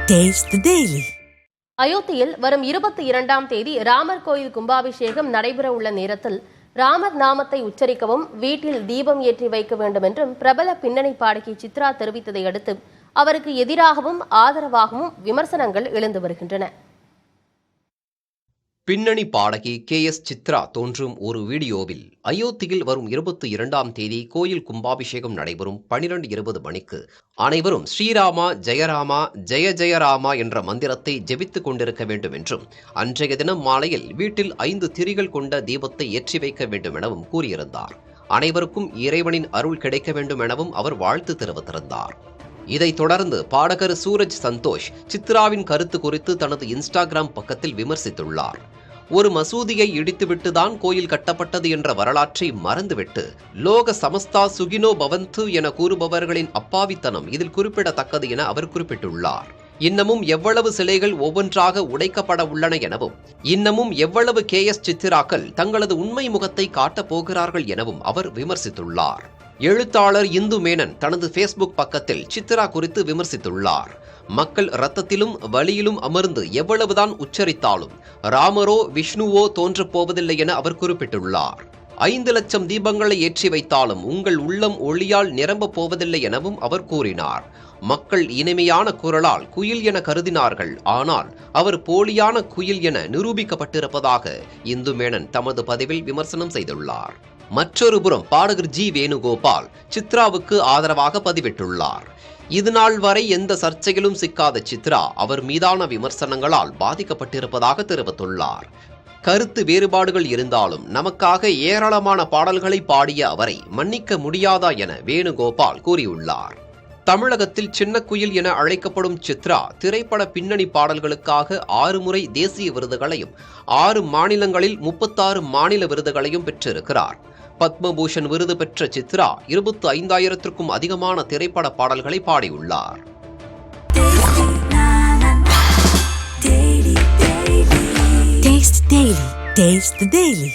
Taste the Daily. அயோத்தியில் வரும் 22ஆம் தேதி ராமர் கோயில் கும்பாபிஷேகம் நடைபெற உள்ள நேரத்தில் ராமர் நாமத்தை உச்சரிக்கவும் வீட்டில் தீபம் ஏற்றி வைக்க வேண்டும் என்றும் பிரபல பின்னணி பாடகி சித்ரா தெரிவித்ததை அடுத்து அவருக்கு எதிராகவும் ஆதரவாகவும் விமர்சனங்கள் எழுந்து வருகின்றன. பின்னணி பாடகி KS சித்ரா தோன்றும் ஒரு வீடியோவில் அயோத்தியில் வரும் 22ஆம் தேதி கோயில் கும்பாபிஷேகம் நடைபெறும் 12:20 மணிக்கு அனைவரும் ஸ்ரீராமா ஜெயராமா ஜெய ஜெயராமா என்ற மந்திரத்தை ஜெபித்துக் கொண்டிருக்க வேண்டும் என்றும் அன்றைய தினம் மாலையில் வீட்டில் 5 திரிகள் கொண்ட தீபத்தை ஏற்றி வைக்க வேண்டும் எனவும் கூறியிருந்தார். அனைவருக்கும் இறைவனின் அருள் கிடைக்க வேண்டும் எனவும் அவர் வாழ்த்து தெரிவித்திருந்தார். இதைத் தொடர்ந்து பாடகர் சூரஜ் சந்தோஷ் சித்ராவின் கருத்து குறித்து தனது இன்ஸ்டாகிராம் பக்கத்தில் விமர்சித்துள்ளார். ஒரு மசூதியை இடித்துவிட்டுதான் கோயில் கட்டப்பட்டது என்ற வரலாற்றை மறந்துவிட்டு லோக சமஸ்தா சுகினோ பவந்து என கூறுபவர்களின் அப்பாவித்தனம் இதில் குறிப்பிடத்தக்கது என அவர் குறிப்பிட்டுள்ளார். இன்னமும் எவ்வளவு சிலைகள் ஒவ்வொன்றாக உடைக்கப்பட உள்ளன எனவும் இன்னமும் எவ்வளவு KS சித்ராக்கள் தங்களது உண்மை முகத்தை காட்டப் போகிறார்கள் எனவும் அவர் விமர்சித்துள்ளார். எழுத்தாளர் இந்து மேனன் தனது ஃபேஸ்புக் பக்கத்தில் சித்ரா குறித்து விமர்சித்துள்ளார். மக்கள் இரத்தத்திலும் வலியிலும் அமர்ந்து எவ்வளவுதான் உச்சரித்தாலும் ராமரோ விஷ்ணுவோ தோன்றப் போவதில்லை என அவர் குறிப்பிட்டுள்ளார். 5 லட்சம் தீபங்களை ஏற்றி வைத்தாலும் உங்கள் உள்ளம் ஒளியால் நிரம்பப் போவதில்லை எனவும் அவர் கூறினார். மக்கள் இனிமையான குரலால் குயில் என கருதினார்கள், ஆனால் அவர் போலியான குயில் என நிரூபிக்கப்பட்டிருப்பதாக இந்து மேனன் தமது பதிவில் விமர்சனம் செய்துள்ளார். மற்றொரு புறம் பாடகர் G வேணுகோபால் சித்ராவுக்கு ஆதரவாக பதிவிட்டுள்ளார். இதுநாள் வரை எந்த சர்ச்சையிலும் சிக்காத சித்ரா அவர் மீதான விமர்சனங்களால் பாதிக்கப்பட்டிருப்பதாக தெரிவித்துள்ளார். கருத்து வேறுபாடுகள் இருந்தாலும் நமக்காக ஏராளமான பாடல்களை பாடிய அவரை மன்னிக்க முடியாதா என வேணுகோபால் கூறியுள்ளார். தமிழகத்தில் சின்ன குயில் என அழைக்கப்படும் சித்ரா திரைப்பட பின்னணி பாடல்களுக்காக 6 முறை தேசிய விருதுகளையும் 6 மாநிலங்களில் 36 மாநில விருதுகளையும் பெற்றிருக்கிறார். பத்மபூஷன் விருது பெற்ற சித்ரா 25,000க்கும் அதிகமான திரைப்பட பாடல்களை பாடியுள்ளார். Taste the Daily.